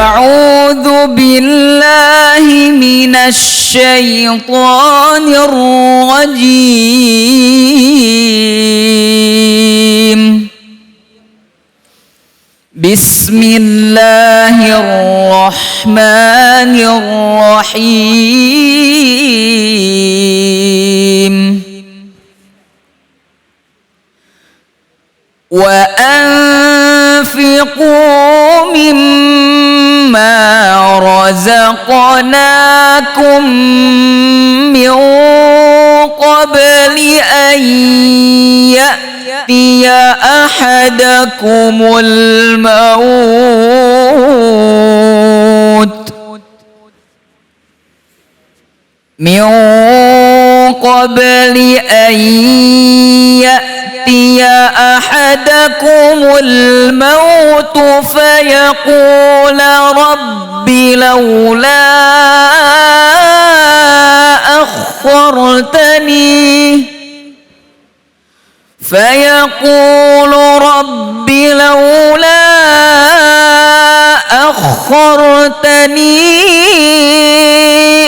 أعوذ بالله من الشيطان الرجيم بسم الله الرحمن الرحيم وأنفقوا مما رزقناكم من قبل أن يأتي أحدكم الموت من قبل أن يأتي أحدكم الموت فيقول رب لولا أخرتني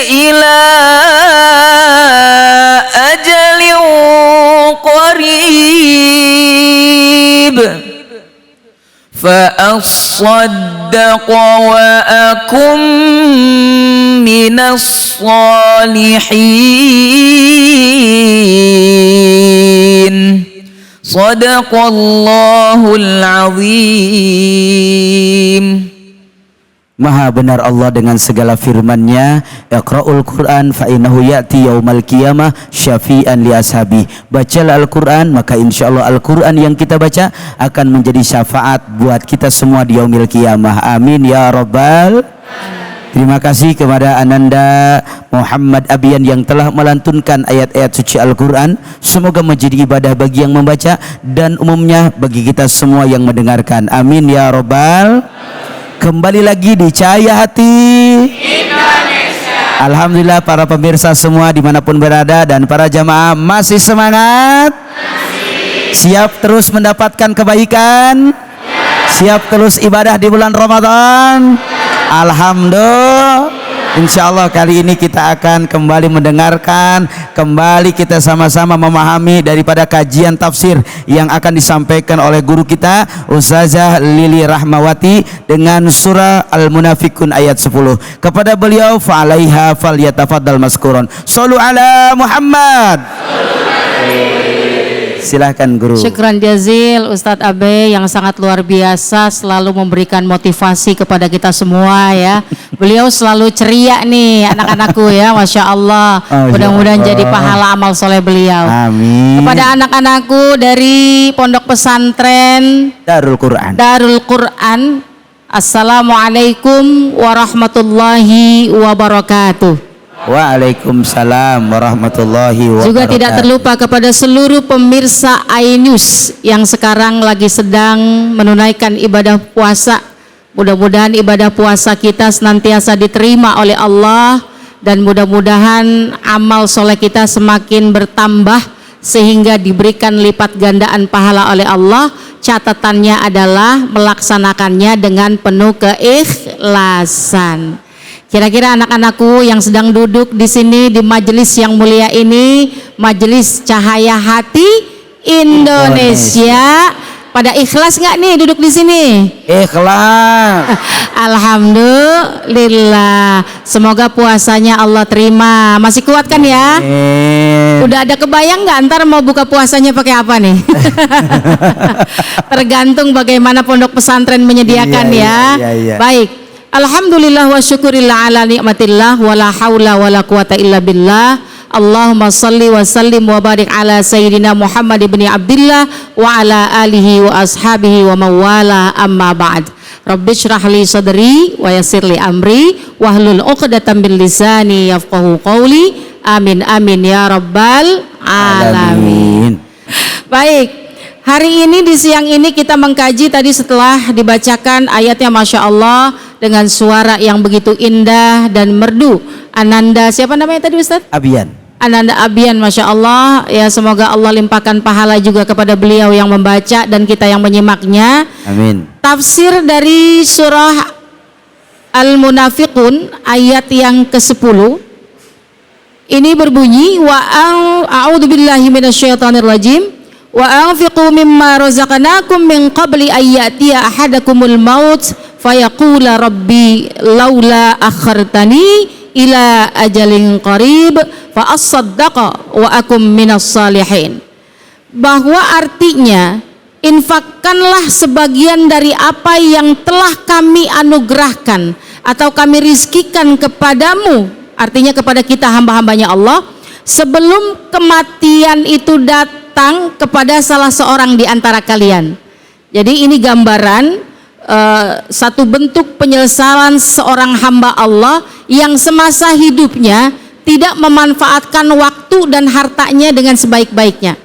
إلى أجل قريب فأصدق وأكن من الصالحين Sadaqallahul azim. Maha benar Allah dengan segala firman-Nya. Iqra'ul Qur'an fa innahu ya'ti yaumal qiyamah syafi'an li ashabi. Bacalah Al-Qur'an, maka insyaallah Al-Qur'an yang kita baca akan menjadi syafaat buat kita semua di yaumil qiyamah. Amin ya rabbal. Terima kasih kepada Ananda Muhammad Abian yang telah melantunkan ayat-ayat suci Al-Quran. Semoga menjadi ibadah bagi yang membaca dan umumnya bagi kita semua yang mendengarkan. Amin ya robbal. Kembali lagi di Cahaya Hati Indonesia. Alhamdulillah para pemirsa semua dimanapun berada dan para jamaah masih semangat? Siap terus mendapatkan kebaikan? Siap terus ibadah di bulan Ramadan? Alhamdulillah. Insyaallah kali ini kita akan kembali mendengarkan, kembali kita sama-sama memahami daripada kajian tafsir yang akan disampaikan oleh guru kita Ustazah Lili Rahmawati dengan surah Al-Munafikun ayat 10. Kepada beliau fa'alaiha falyatafaddal maskuron. Shallu ala Muhammad. Silahkan guru. Syukran jazil Ustadz Abe yang sangat luar biasa, selalu memberikan motivasi kepada kita semua ya. Beliau selalu ceria nih anak-anakku ya, Masya Allah. Mudah-mudahan jadi pahala amal soleh beliau. Amin. Kepada anak-anakku dari Pondok Pesantren Darul Quran, Assalamualaikum warahmatullahi wabarakatuh. Waalaikumsalam warahmatullahi wabarakatuh. Juga tidak terlupa kepada seluruh pemirsa iNews yang sekarang lagi sedang menunaikan ibadah puasa. Mudah-mudahan ibadah puasa kita senantiasa diterima oleh Allah dan mudah-mudahan amal soleh kita semakin bertambah sehingga diberikan lipat gandaan pahala oleh Allah. Catatannya adalah melaksanakannya dengan penuh keikhlasan. Kira-kira anak-anakku yang sedang duduk di sini di majelis yang mulia ini, majelis Cahaya Hati Indonesia, pada ikhlas nggak nih duduk di sini? Ikhlas. Alhamdulillah. Semoga puasanya Allah terima. Masih kuat kan ya? Udah ada kebayang nggak ntar mau buka puasanya pakai apa nih? Tergantung bagaimana pondok pesantren menyediakan ya. Baik. Alhamdulillah wa syukurillah ala nikmatillah wa la hawla wa la quwata illa billah. Allahumma salli wa sallim wa barik ala sayyidina Muhammad ibn Abdillah wa ala alihi wa ashabihi wa mawala amma ba'd. Rabbi syrah li sadri wa yassir li amri wahlul 'uqdatam min lisani yafqahu qawli. Amin amin ya rabbal alamin. Baik. Hari ini di siang ini kita mengkaji tadi setelah dibacakan ayatnya Masya Allah dengan suara yang begitu indah dan merdu. Ananda, siapa namanya tadi Ustaz? Abian. Ananda Abian, Masya Allah. Ya semoga Allah limpahkan pahala juga kepada beliau yang membaca dan kita yang menyimaknya. Amin. Tafsir dari surah Al-Munafiqun ayat yang ke-10 ini berbunyi a'udzubillahi minasyaitonirrajim wa anfiqu mimma razaqnakum min qabli ayyatiya ahadakumul maut fayaqula rabbi laula akhartani ila ajalin qarib fa as-saddaqa wa akum minas salihin. Bahwa artinya infakkanlah sebagian dari apa yang telah kami anugerahkan atau kami rizkikan kepadamu, artinya kepada kita hamba-hambanya Allah, sebelum kematian itu datang kepada salah seorang di antara kalian. Jadi ini gambaran satu bentuk penyesalan seorang hamba Allah yang semasa hidupnya tidak memanfaatkan waktu dan hartanya dengan sebaik-baiknya.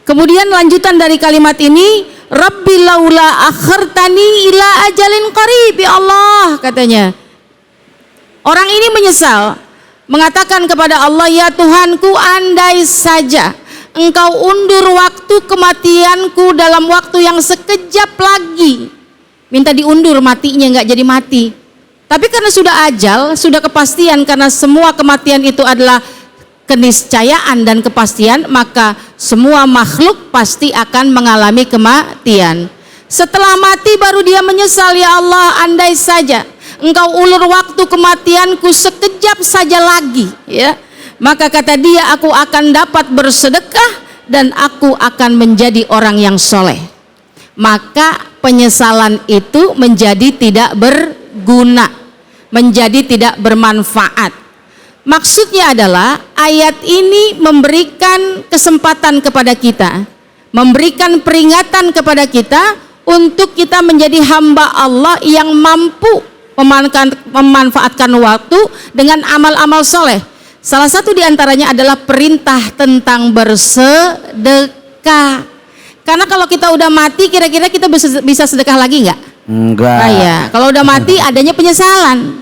Kemudian lanjutan dari kalimat ini, Rabbi laula akhartani ila ajalin qarib, ya Allah, katanya. Orang ini menyesal, mengatakan kepada Allah, ya Tuhanku, andai saja Engkau undur waktu kematianku dalam waktu yang sekejap lagi. Minta diundur matinya, nggak jadi mati. Tapi karena sudah ajal, sudah kepastian, karena semua kematian itu adalah keniscayaan dan kepastian, maka semua makhluk pasti akan mengalami kematian. Setelah mati baru dia menyesal, ya Allah, andai saja Engkau ulur waktu kematianku sekejap saja lagi, ya, maka kata dia, aku akan dapat bersedekah dan aku akan menjadi orang yang soleh. Maka penyesalan itu menjadi tidak berguna, menjadi tidak bermanfaat. Maksudnya adalah ayat ini memberikan kesempatan kepada kita, memberikan peringatan kepada kita untuk kita menjadi hamba Allah yang mampu memanfaatkan waktu dengan amal-amal soleh. Salah satu diantaranya adalah perintah tentang bersedekah. Karena kalau kita udah mati, kira-kira kita bisa sedekah lagi nggak? Enggak. Nah, ya. Kalau udah mati adanya penyesalan.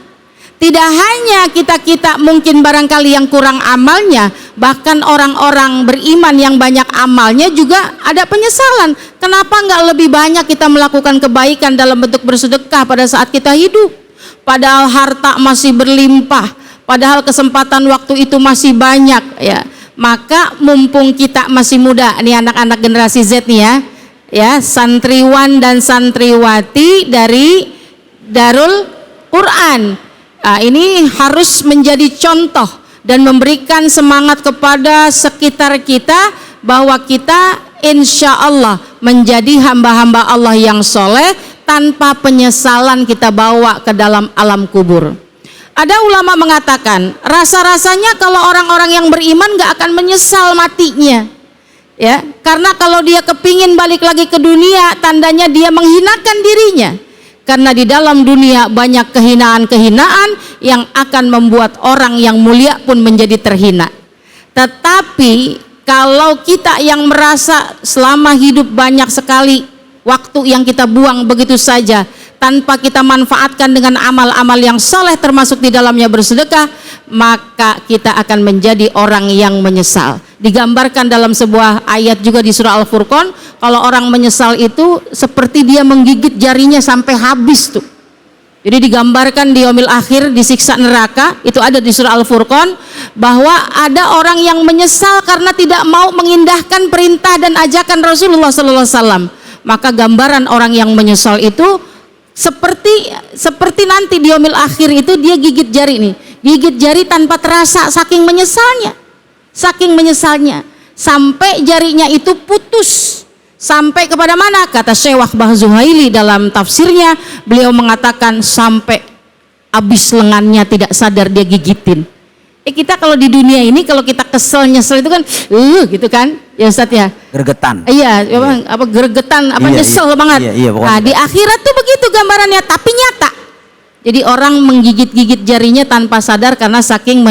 Tidak hanya kita mungkin barangkali yang kurang amalnya, bahkan orang-orang beriman yang banyak amalnya juga ada penyesalan. Kenapa nggak lebih banyak kita melakukan kebaikan dalam bentuk bersedekah pada saat kita hidup? Padahal harta masih berlimpah, padahal kesempatan waktu itu masih banyak, ya. Maka mumpung kita masih muda, nih anak-anak generasi Z nih, ya, santriwan dan santriwati dari Darul Quran. Nah, ini harus menjadi contoh dan memberikan semangat kepada sekitar kita bahwa kita insya Allah menjadi hamba-hamba Allah yang soleh tanpa penyesalan kita bawa ke dalam alam kubur. Ada ulama mengatakan rasa-rasanya kalau orang-orang yang beriman gak akan menyesal matinya, ya, karena kalau dia kepingin balik lagi ke dunia, tandanya dia menghinakan dirinya. Karena di dalam dunia banyak kehinaan-kehinaan yang akan membuat orang yang mulia pun menjadi terhina. Tetapi kalau kita yang merasa selama hidup banyak sekali waktu yang kita buang begitu saja tanpa kita manfaatkan dengan amal-amal yang soleh termasuk di dalamnya bersedekah, maka kita akan menjadi orang yang menyesal. Digambarkan dalam sebuah ayat juga di surah Al-Furqan, kalau orang menyesal itu seperti dia menggigit jarinya sampai habis tuh. Jadi digambarkan di yaumil akhir, disiksa neraka, itu ada di surah Al-Furqan, bahwa ada orang yang menyesal karena tidak mau mengindahkan perintah dan ajakan Rasulullah SAW. Maka gambaran orang yang menyesal itu seperti nanti di yaumil akhir itu dia gigit jari nih, gigit jari tanpa terasa saking menyesalnya, sampai jarinya itu putus. Sampai kepada mana? Kata Syekh Wahbah Zuhaili dalam tafsirnya, beliau mengatakan sampai habis lengannya tidak sadar dia gigitin. Kita kalau di dunia ini kalau kita kesel nyesel itu kan gitu kan ya Ustadz ya, Gregetan. Iya, apa gregetan, apa nyesel banget. Nah, di akhirat tuh begitu gambarannya, tapi nyata. Jadi orang menggigit-gigit jarinya tanpa sadar karena saking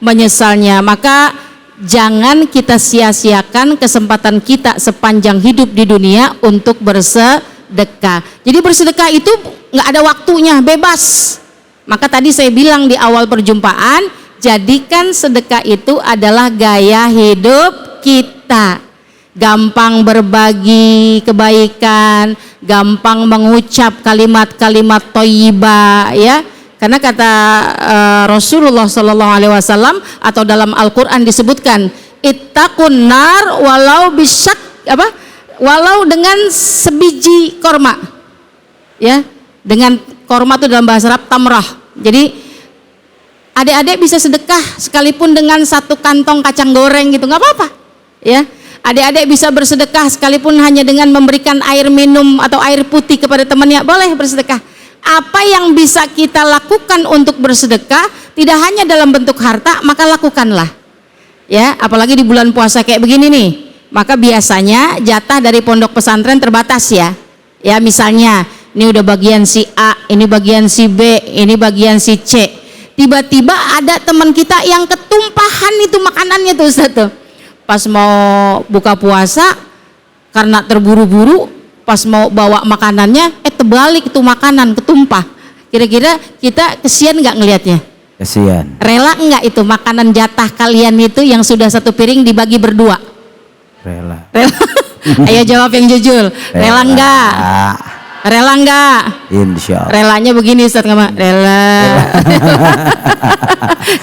menyesalnya. Maka jangan kita sia-siakan kesempatan kita sepanjang hidup di dunia untuk bersedekah. Jadi bersedekah itu nggak ada waktunya, bebas. Maka tadi saya bilang di awal perjumpaan, jadikan sedekah itu adalah gaya hidup kita. gampang berbagi kebaikan, gampang mengucap kalimat-kalimat thayyibah, ya. Karena kata Rasulullah Sallallahu Alaihi Wasallam atau dalam Al-Quran disebutkan, ittaqun nar walau bisyak walau dengan sebiji korma, ya. Dengan korma itu dalam bahasa Arab tamrah. Jadi adik-adik bisa sedekah sekalipun dengan satu kantong kacang goreng gitu, nggak apa-apa, ya. Adik-adik bisa bersedekah sekalipun hanya dengan memberikan air minum atau air putih kepada temannya, boleh bersedekah. Apa yang bisa kita lakukan untuk bersedekah tidak hanya dalam bentuk harta, maka lakukanlah, ya. Apalagi di bulan puasa kayak begini nih, maka biasanya jatah dari pondok pesantren terbatas, ya. Ya, misalnya ini udah bagian si A, ini bagian si B, ini bagian si C. Tiba-tiba ada teman kita yang ketumpahan itu makanannya tuh Ustaz tuh. Pas mau buka puasa karena terburu-buru, pas mau bawa makanannya, terbalik itu makanan ketumpah. Kira-kira kita kesian nggak ngelihatnya? Kesian. Rela nggak itu makanan jatah kalian itu yang sudah satu piring dibagi berdua? Rela. Rela. Ayo jawab yang jujur. Rela nggak? Rela nggak? Insya Allah. Relanya begini Ustaz, nggak? Rela.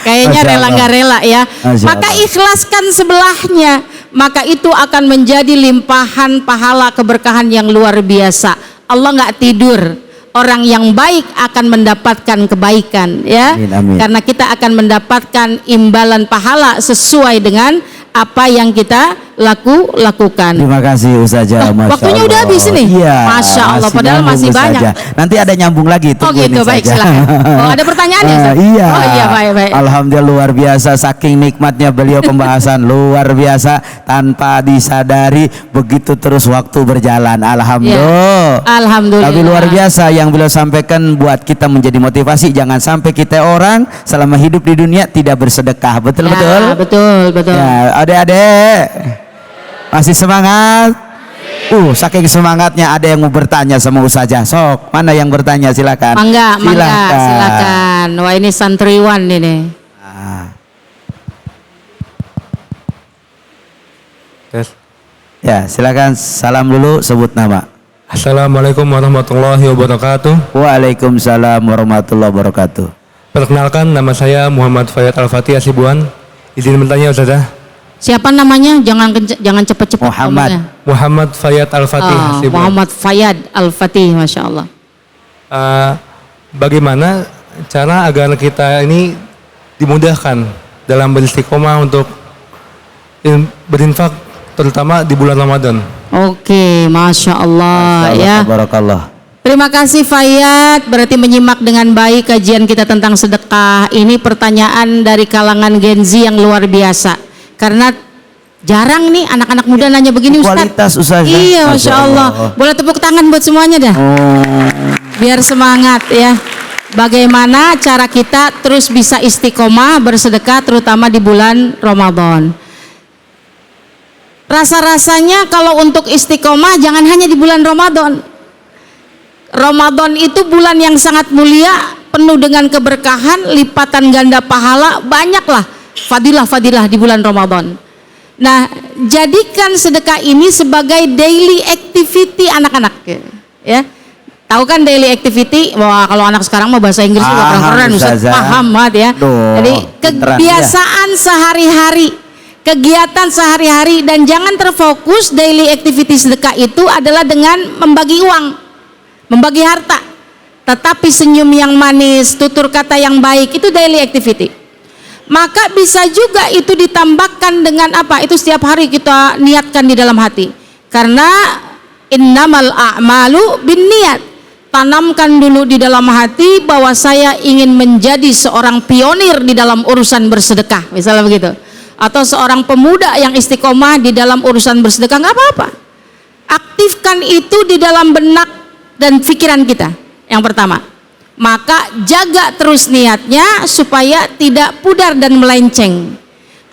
Kayaknya rela nggak rela, ya. Maka ikhlaskan sebelahnya, maka itu akan menjadi limpahan pahala keberkahan yang luar biasa. Allah nggak tidur. Orang yang baik akan mendapatkan kebaikan, ya. Amin, amin. Karena kita akan mendapatkan imbalan pahala sesuai dengan apa yang kita lakukan. Terima kasih Ustazah. Waktunya udah habis nih. Iya, Masya Allah, padahal masih banyak. Nanti ada nyambung lagi. Oh gitu, baik, silakan. Oh, ada pertanyaan ya Ustaz? Iya. Oh iya, baik. Alhamdulillah luar biasa, saking nikmatnya beliau pembahasan luar biasa, tanpa disadari begitu terus waktu berjalan. Alhamdulillah. Ya, alhamdulillah. Tapi luar biasa yang beliau sampaikan buat kita menjadi motivasi, jangan sampai kita orang selama hidup di dunia tidak bersedekah. Betul? Betul. Ya, adik-adik masih semangat? Saking semangatnya ada yang mau bertanya sama Ustazah. Sok, mana yang bertanya? Silakan. Mangga, silakan. Wah, ini santriwan ini. Ya, silakan. Salam dulu, sebut nama. Assalamualaikum warahmatullahi wabarakatuh. Waalaikumsalam warahmatullahi wabarakatuh. Perkenalkan, nama saya Muhammad Fayat Al-Fatih Asibuan. Izin bertanya Ustazah. Siapa namanya? Jangan cepet-cepet. Muhammad Fayat Al-Fatih Asibuan. Muhammad Fayat Al-Fatih, Masya Allah. Bagaimana cara agar kita ini dimudahkan dalam beristiqomah untuk berinfak, terutama di bulan Ramadan? Oke, Masya Allah, ya. Barakallah. Terima kasih Fayat, berarti menyimak dengan baik kajian kita tentang sedekah. Ini pertanyaan dari kalangan Gen Z yang luar biasa. Karena jarang nih anak-anak muda nanya begini Ustaz. Kualitas Ustazah. Iya, Masya Allah. Boleh tepuk tangan buat semuanya dah. Biar semangat, ya. Bagaimana cara kita terus bisa istiqomah bersedekah terutama di bulan Ramadan. Rasa-rasanya kalau untuk istiqomah jangan hanya di bulan Ramadan. Ramadan itu bulan yang sangat mulia, penuh dengan keberkahan, lipatan ganda pahala, banyaklah fadilah-fadilah di bulan Ramadan. Nah, jadikan sedekah ini sebagai daily activity anak-anak, ya. Tahu kan daily activity? Wah, kalau anak sekarang mau bahasa Inggris juga keren-keren, Ustaz, paham banget ya. Jadi kebiasaan sehari-hari, kegiatan sehari-hari, dan jangan terfokus daily activity sedekah itu adalah dengan membagi uang, membagi harta. Tetapi senyum yang manis, tutur kata yang baik, itu daily activity. Maka bisa juga itu ditambahkan dengan apa? Itu setiap hari kita niatkan di dalam hati. Karena innamal a'malu binniyat. Tanamkan dulu di dalam hati bahwa saya ingin menjadi seorang pionir di dalam urusan bersedekah, misalnya begitu. Atau seorang pemuda yang istiqomah di dalam urusan bersedekah, nggak apa-apa. Aktifkan itu di dalam benak dan pikiran kita. Yang pertama, maka jaga terus niatnya supaya tidak pudar dan melenceng.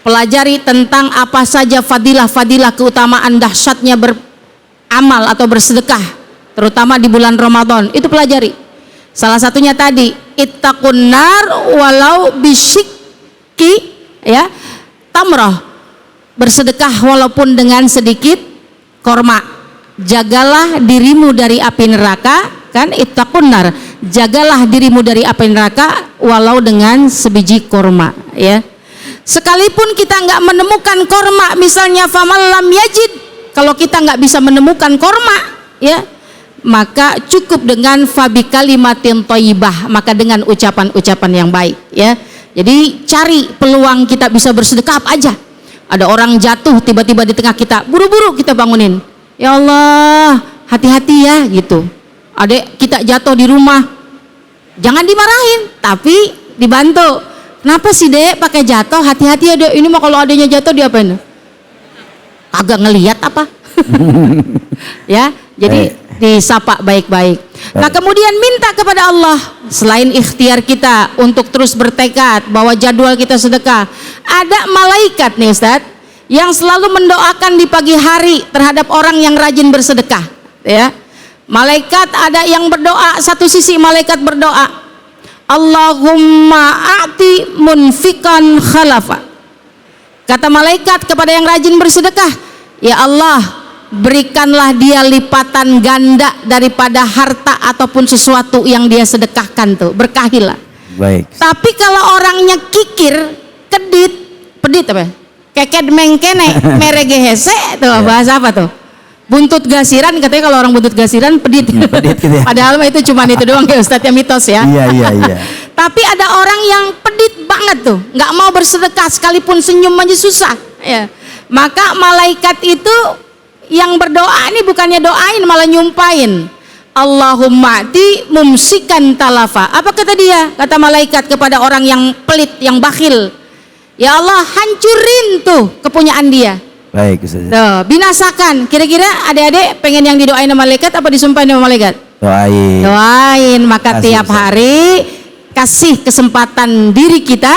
Pelajari tentang apa saja fadilah-fadilah, keutamaan dahsyatnya beramal atau bersedekah, terutama di bulan Ramadan. Itu pelajari. Salah satunya tadi, ittaqun nar walau bisyikki, ya, tamrah. bersedekah walaupun dengan sedikit korma. Jagalah dirimu dari api neraka, kan, ittaqun nar, jagalah dirimu dari api neraka walau dengan sebiji korma, ya. Sekalipun kita nggak menemukan korma, misalnya faman lam yajid, kalau kita nggak bisa menemukan korma, ya, maka cukup dengan fabi kalimatin thayyibah, maka dengan ucapan-ucapan yang baik, ya. Jadi cari peluang kita bisa bersedekah apa aja. Ada orang jatuh tiba-tiba di tengah kita, buru-buru kita bangunin. Ya Allah, hati-hati ya, gitu. Adek kita jatuh di rumah, jangan dimarahin, tapi dibantu. Kenapa sih dek pakai jatuh? Hati-hati ya dek, ini mah kalau adanya jatuh diapain? Kagak ngelihat apa? Ya, jadi disapa baik-baik. Nah, kemudian minta kepada Allah, selain ikhtiar kita untuk terus bertekad bahwa jadwal kita sedekah, ada malaikat nih Ustadz yang selalu mendoakan di pagi hari terhadap orang yang rajin bersedekah, ya. Malaikat ada yang berdoa, satu sisi malaikat berdoa, Allahumma a'ti munfikan khalafa. Kata malaikat kepada yang rajin bersedekah, ya Allah, berikanlah dia lipatan ganda daripada harta ataupun sesuatu yang dia sedekahkan tuh, berkahilah. Baik. Tapi kalau orangnya kikir, pedit apa? Keket mengkene, merege hese, tuh bahasa apa tuh? Buntut gasiran, katanya kalau orang buntut gasiran pedit. Pedit gitu ya. Padahal mah itu cuma itu doang ya Ustadz, ya mitos ya. Iya. Tapi ada orang yang pedit banget tuh, nggak mau bersedekah, sekalipun senyum aja susah. Ya. Maka malaikat itu yang berdoa ini bukannya doain, malah nyumpain. Allahumma ti mumsikan talafa. Apa kata dia? Kata malaikat kepada orang yang pelit, yang bakhil. Ya Allah, hancurin tuh kepunyaan dia. Baik, Ustaz. Tuh, binasakan. Kira-kira adik-adik pengen yang didoain sama malaikat apa disumpahin sama malaikat? Doain. Maka tiap hari kasih kesempatan diri kita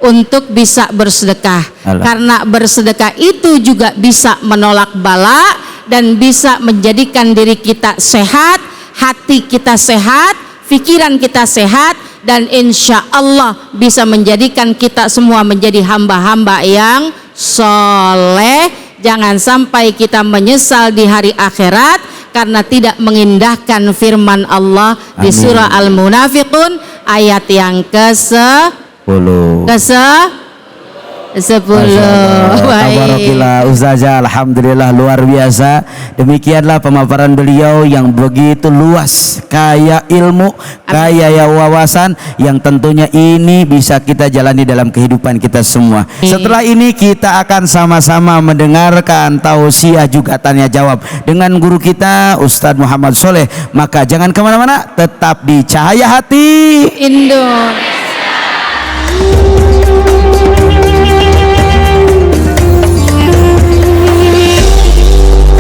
untuk bisa bersedekah. Karena bersedekah itu juga bisa menolak bala dan bisa menjadikan diri kita sehat, hati kita sehat, pikiran kita sehat, dan insya Allah bisa menjadikan kita semua menjadi hamba-hamba yang soleh. Jangan sampai kita menyesal di hari akhirat karena tidak mengindahkan firman Allah. Amin. Di surah Al-Munafiqun ayat yang ke-10. Tabarakallah Ustazah, alhamdulillah luar biasa. Demikianlah pemaparan beliau yang begitu luas, kaya ilmu, kaya wawasan, yang tentunya ini bisa kita jalani dalam kehidupan kita semua. Setelah ini kita akan sama-sama mendengarkan tausiah juga tanya jawab dengan guru kita Ustadz Muhammad Soleh. Maka jangan kemana-mana, tetap di Cahaya Hati Indonesia.